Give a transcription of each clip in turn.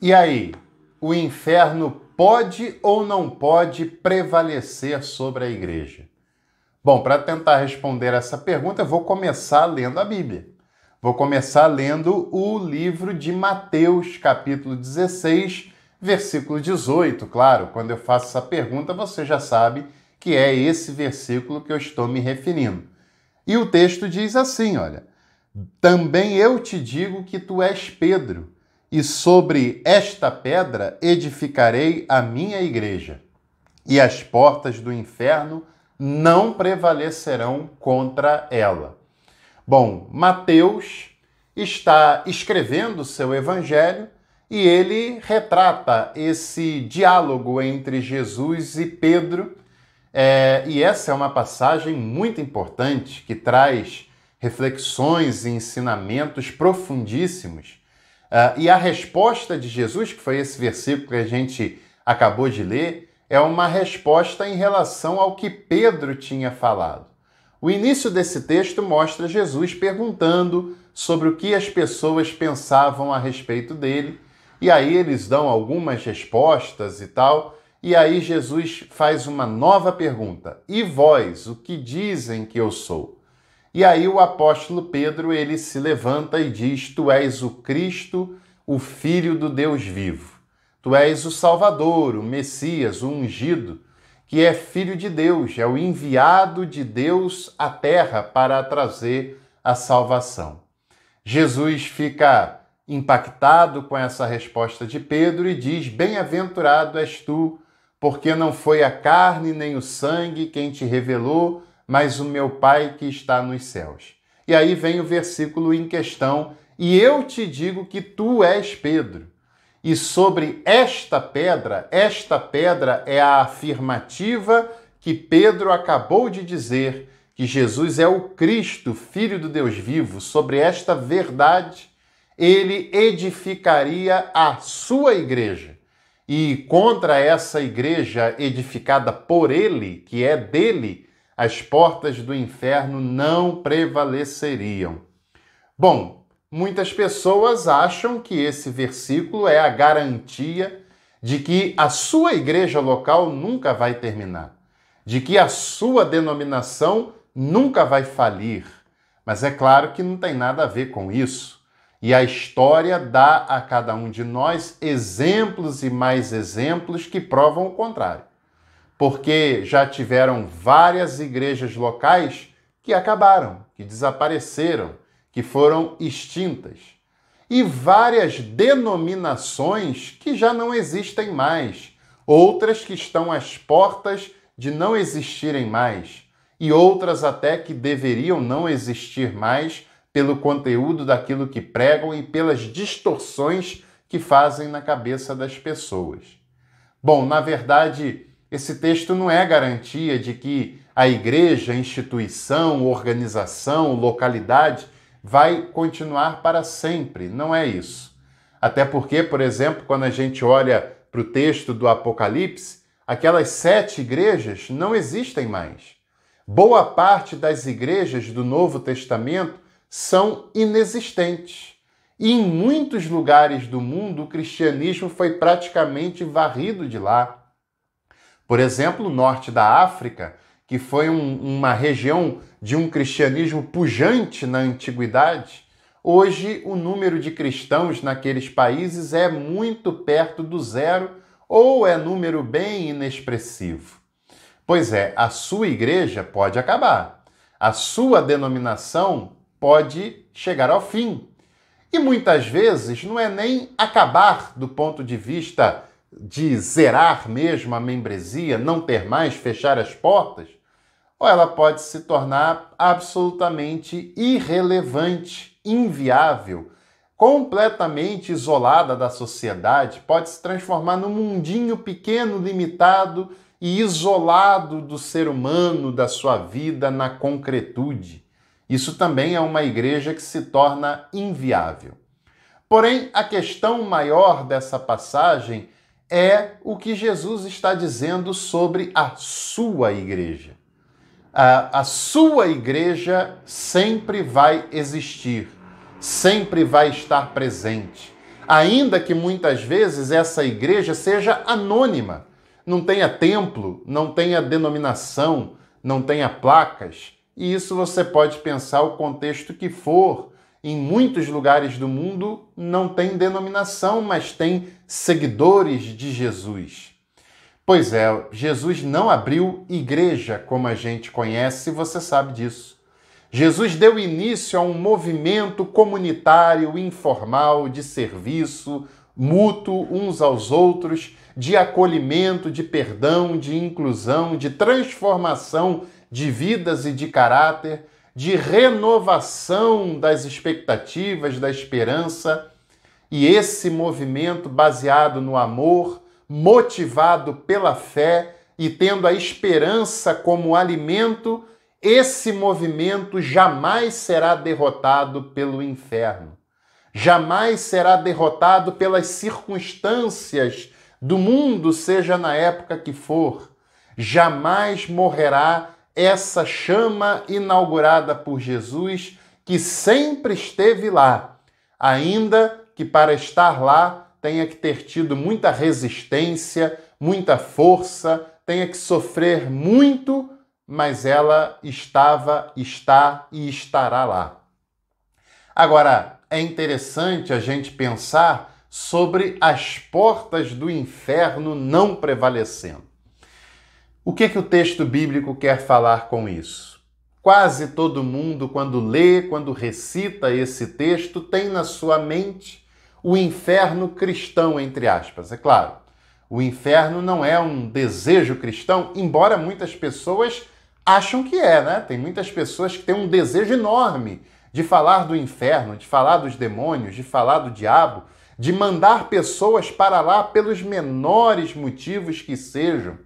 E aí, o inferno pode ou não pode prevalecer sobre a igreja? Bom, para tentar responder essa pergunta, eu vou começar lendo a Bíblia. Vou começar lendo o livro de Mateus, capítulo 16, versículo 18. Claro, quando eu faço essa pergunta, você já sabe que é esse versículo que eu estou me referindo. E o texto diz assim, olha: também eu te digo que tu és Pedro, e sobre esta pedra edificarei a minha igreja, e as portas do inferno não prevalecerão contra ela. Bom, Mateus está escrevendo o seu evangelho e ele retrata esse diálogo entre Jesus e Pedro. E essa é uma passagem muito importante que traz reflexões e ensinamentos profundíssimos. E a resposta de Jesus, que foi esse versículo que a gente acabou de ler, é uma resposta em relação ao que Pedro tinha falado. O início desse texto mostra Jesus perguntando sobre o que as pessoas pensavam a respeito dele, e aí eles dão algumas respostas e tal, e aí Jesus faz uma nova pergunta: e vós, o que dizem que eu sou? E aí o apóstolo Pedro, ele se levanta e diz: tu és o Cristo, o Filho do Deus vivo. Tu és o Salvador, o Messias, o ungido, que é Filho de Deus, é o enviado de Deus à terra para trazer a salvação. Jesus fica impactado com essa resposta de Pedro e diz: bem-aventurado és tu, porque não foi a carne nem o sangue quem te revelou, mas o meu Pai que está nos céus. E aí vem o versículo em questão: e eu te digo que tu és Pedro. E sobre esta pedra é a afirmativa que Pedro acabou de dizer, que Jesus é o Cristo, Filho do Deus vivo. Sobre esta verdade, ele edificaria a sua igreja. E contra essa igreja edificada por ele, que é dele, as portas do inferno não prevaleceriam. Bom, muitas pessoas acham que esse versículo é a garantia de que a sua igreja local nunca vai terminar, de que a sua denominação nunca vai falir. Mas é claro que não tem nada a ver com isso. E a história dá a cada um de nós exemplos e mais exemplos que provam o contrário. Porque já tiveram várias igrejas locais que acabaram, que desapareceram, que foram extintas. E várias denominações que já não existem mais, outras que estão às portas de não existirem mais, e outras até que deveriam não existir mais pelo conteúdo daquilo que pregam e pelas distorções que fazem na cabeça das pessoas. Bom, na verdade, esse texto não é garantia de que a igreja, instituição, organização, localidade vai continuar para sempre. Não é isso. Até porque, por exemplo, quando a gente olha para o texto do Apocalipse, aquelas 7 igrejas não existem mais. Boa parte das igrejas do Novo Testamento são inexistentes. E em muitos lugares do mundo, o cristianismo foi praticamente varrido de lá. Por exemplo, o norte da África, que foi uma região de um cristianismo pujante na antiguidade, hoje o número de cristãos naqueles países é muito perto do zero ou é número bem inexpressivo. Pois é, a sua igreja pode acabar, a sua denominação pode chegar ao fim. E muitas vezes não é nem acabar do ponto de vista de zerar mesmo a membresia, não ter mais, fechar as portas, ou ela pode se tornar absolutamente irrelevante, inviável, completamente isolada da sociedade, pode se transformar num mundinho pequeno, limitado e isolado do ser humano, da sua vida na concretude. Isso também é uma igreja que se torna inviável. Porém, a questão maior dessa passagem é o que Jesus está dizendo sobre a sua igreja. A sua igreja sempre vai existir, sempre vai estar presente. Ainda que muitas vezes essa igreja seja anônima, não tenha templo, não tenha denominação, não tenha placas. E isso você pode pensar o contexto que for. Em muitos lugares do mundo não tem denominação, mas tem seguidores de Jesus. Pois é, Jesus não abriu igreja como a gente conhece, e você sabe disso. Jesus deu início a um movimento comunitário, informal, de serviço, mútuo uns aos outros, de acolhimento, de perdão, de inclusão, de transformação de vidas e de caráter, de renovação das expectativas, da esperança. E esse movimento baseado no amor, motivado pela fé e tendo a esperança como alimento, esse movimento jamais será derrotado pelo inferno. Jamais será derrotado pelas circunstâncias do mundo, seja na época que for. Jamais morrerá essa chama inaugurada por Jesus, que sempre esteve lá, ainda que para estar lá tenha que ter tido muita resistência, muita força, tenha que sofrer muito, mas ela estava, está e estará lá. Agora, é interessante a gente pensar sobre as portas do inferno não prevalecendo. O que o texto bíblico quer falar com isso? Quase todo mundo, quando lê, quando recita esse texto, tem na sua mente o inferno cristão, entre aspas. É claro, o inferno não é um desejo cristão, embora muitas pessoas acham que é, né? Tem muitas pessoas que têm um desejo enorme de falar do inferno, de falar dos demônios, de falar do diabo, de mandar pessoas para lá pelos menores motivos que sejam.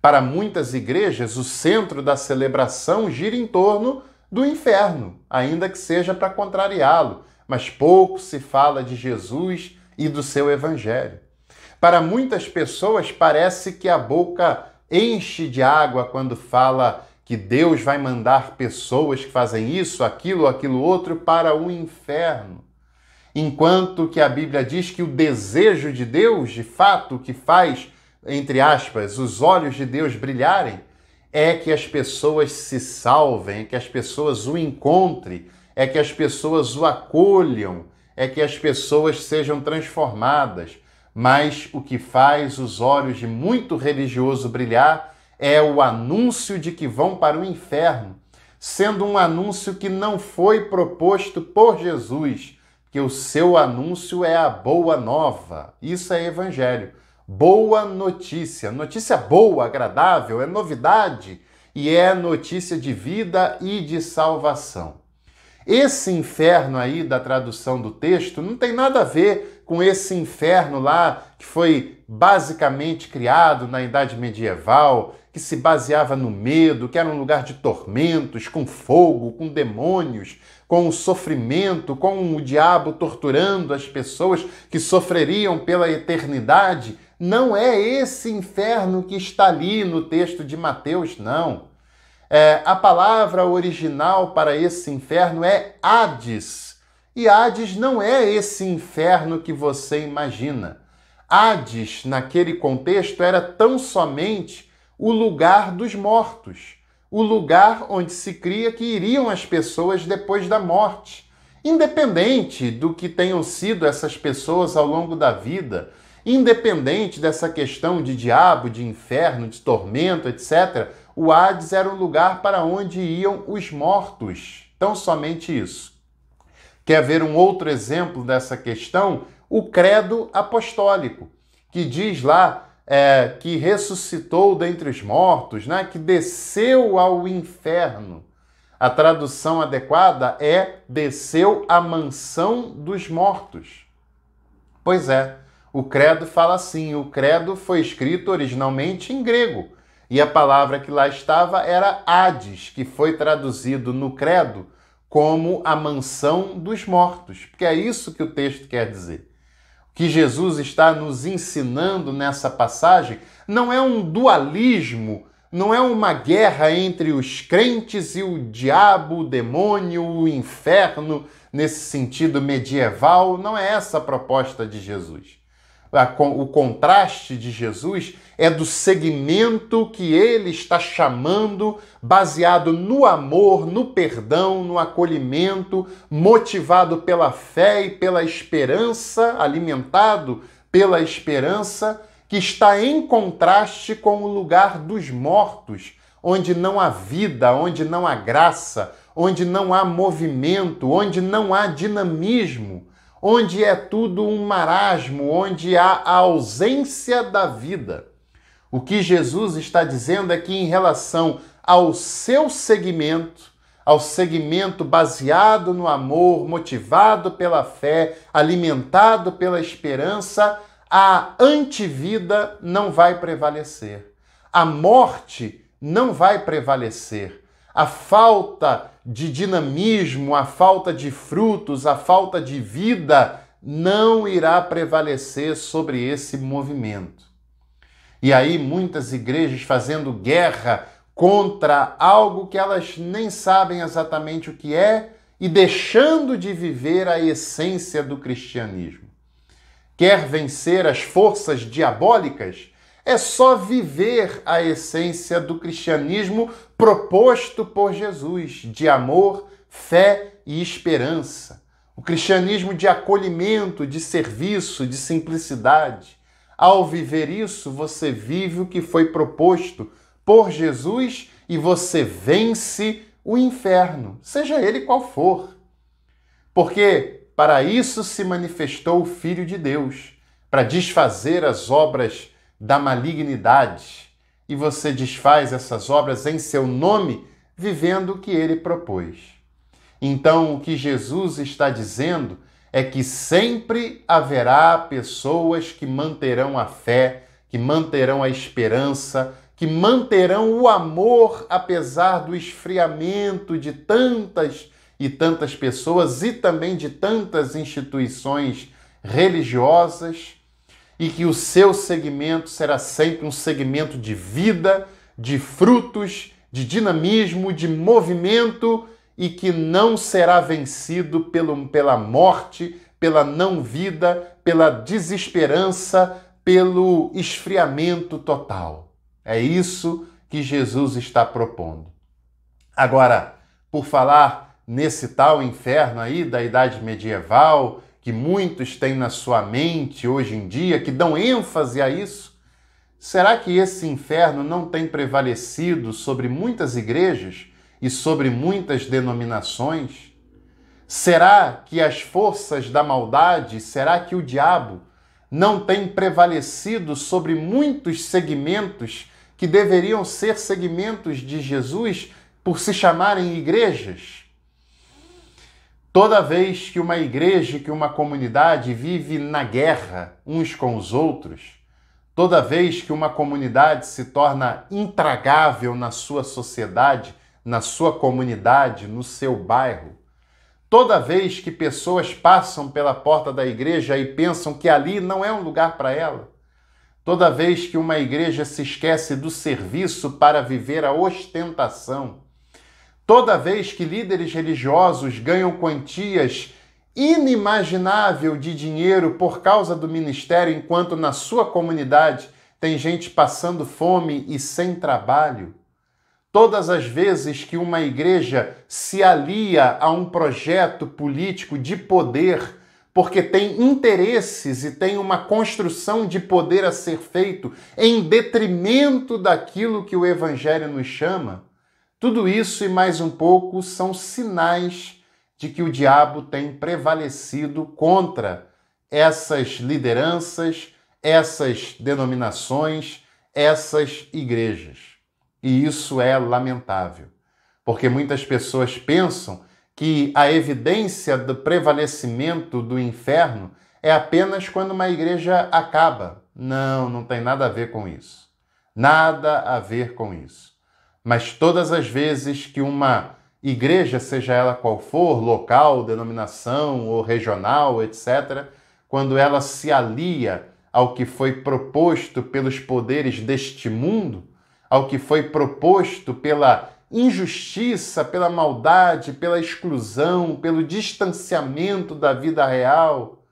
Para muitas igrejas, o centro da celebração gira em torno do inferno, ainda que seja para contrariá-lo, mas pouco se fala de Jesus e do seu evangelho. Para muitas pessoas, parece que a boca enche de água quando fala que Deus vai mandar pessoas que fazem isso, aquilo outro para o inferno. Enquanto que a Bíblia diz que o desejo de Deus, de fato, o que faz, entre aspas, os olhos de Deus brilharem, é que as pessoas se salvem, é que as pessoas o encontrem, é que as pessoas o acolham, é que as pessoas sejam transformadas. Mas o que faz os olhos de muito religioso brilhar é o anúncio de que vão para o inferno, sendo um anúncio que não foi proposto por Jesus, que o seu anúncio é a boa nova. Isso é evangelho. Boa notícia. Notícia boa, agradável, é novidade e é notícia de vida e de salvação. Esse inferno aí da tradução do texto não tem nada a ver com esse inferno lá que foi basicamente criado na Idade Medieval, que se baseava no medo, que era um lugar de tormentos, com fogo, com demônios, com o sofrimento, com o diabo torturando as pessoas que sofreriam pela eternidade. Não é esse inferno que está ali no texto de Mateus, não. A palavra original para esse inferno é Hades. E Hades não é esse inferno que você imagina. Hades, naquele contexto, era tão somente o lugar dos mortos, o lugar onde se cria que iriam as pessoas depois da morte. Independente do que tenham sido essas pessoas ao longo da vida, independente dessa questão de diabo, de inferno, de tormento, etc., o Hades era um lugar para onde iam os mortos. Tão somente isso. Quer ver um outro exemplo dessa questão? O credo apostólico, que diz lá que ressuscitou dentre os mortos, né? Que desceu ao inferno. A tradução adequada é desceu à mansão dos mortos. Pois é, o credo fala assim, o credo foi escrito originalmente em grego, e a palavra que lá estava era Hades, que foi traduzido no credo como a mansão dos mortos, porque é isso que o texto quer dizer. O que Jesus está nos ensinando nessa passagem não é um dualismo não é uma guerra entre os crentes e o diabo, o demônio, o inferno, nesse sentido medieval. Não é essa a proposta de Jesus. O contraste de Jesus é do segmento que ele está chamando, baseado no amor, no perdão, no acolhimento, motivado pela fé e pela esperança, alimentado pela esperança, que está em contraste com o lugar dos mortos, onde não há vida, onde não há graça, onde não há movimento, onde não há dinamismo, onde é tudo um marasmo, onde há a ausência da vida. O que Jesus está dizendo é que em relação ao seu segmento, ao segmento baseado no amor, motivado pela fé, alimentado pela esperança, a antivida não vai prevalecer. A morte não vai prevalecer. A falta de dinamismo, a falta de frutos, a falta de vida não irá prevalecer sobre esse movimento. E aí muitas igrejas fazendo guerra contra algo que elas nem sabem exatamente o que é e deixando de viver a essência do cristianismo. Quer vencer as forças diabólicas? É só viver a essência do cristianismo proposto por Jesus, de amor, fé e esperança. O cristianismo de acolhimento, de serviço, de simplicidade. Ao viver isso, você vive o que foi proposto por Jesus e você vence o inferno, seja ele qual for. Porque para isso se manifestou o Filho de Deus, para desfazer as obras da malignidade. E você desfaz essas obras em seu nome, vivendo o que ele propôs. Então, o que Jesus está dizendo é que sempre haverá pessoas que manterão a fé, que manterão a esperança, que manterão o amor, apesar do esfriamento de tantas e tantas pessoas e também de tantas instituições religiosas, e que o seu segmento será sempre um segmento de vida, de frutos, de dinamismo, de movimento, e que não será vencido pela morte, pela não-vida, pela desesperança, pelo esfriamento total. É isso que Jesus está propondo. Agora, por falar nesse tal inferno aí da Idade Medieval, que muitos têm na sua mente hoje em dia, que dão ênfase a isso, será que esse inferno não tem prevalecido sobre muitas igrejas e sobre muitas denominações? Será que as forças da maldade, será que o diabo não tem prevalecido sobre muitos segmentos que deveriam ser segmentos de Jesus por se chamarem igrejas? Toda vez que uma igreja, que uma comunidade vive na guerra uns com os outros, toda vez que uma comunidade se torna intragável na sua sociedade, na sua comunidade, no seu bairro, toda vez que pessoas passam pela porta da igreja e pensam que ali não é um lugar para ela, toda vez que uma igreja se esquece do serviço para viver a ostentação, toda vez que líderes religiosos ganham quantias inimagináveis de dinheiro por causa do ministério, enquanto na sua comunidade tem gente passando fome e sem trabalho, todas as vezes que uma igreja se alia a um projeto político de poder, porque tem interesses e tem uma construção de poder a ser feito em detrimento daquilo que o Evangelho nos chama, tudo isso e mais um pouco são sinais de que o diabo tem prevalecido contra essas lideranças, essas denominações, essas igrejas. E isso é lamentável, porque muitas pessoas pensam que a evidência do prevalecimento do inferno é apenas quando uma igreja acaba. Não, não tem nada a ver com isso. Nada a ver com isso. Mas todas as vezes que uma igreja, seja ela qual for, local, denominação ou regional, etc., quando ela se alia ao que foi proposto pelos poderes deste mundo, ao que foi proposto pela injustiça, pela maldade, pela exclusão, pelo distanciamento da vida real,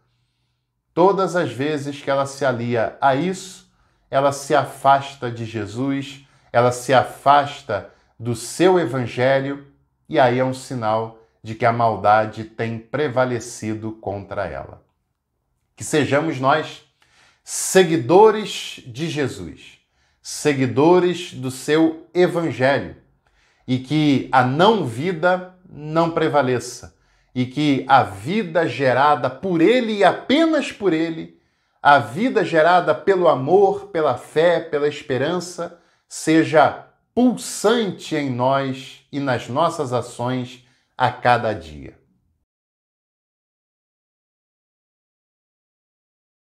todas as vezes que ela se alia a isso, ela se afasta de Jesus, ela se afasta do seu evangelho, e aí é um sinal de que a maldade tem prevalecido contra ela. Que sejamos nós seguidores de Jesus, seguidores do seu evangelho, e que a não-vida não prevaleça, e que a vida gerada por ele e apenas por ele, a vida gerada pelo amor, pela fé, pela esperança, seja pulsante em nós e nas nossas ações a cada dia.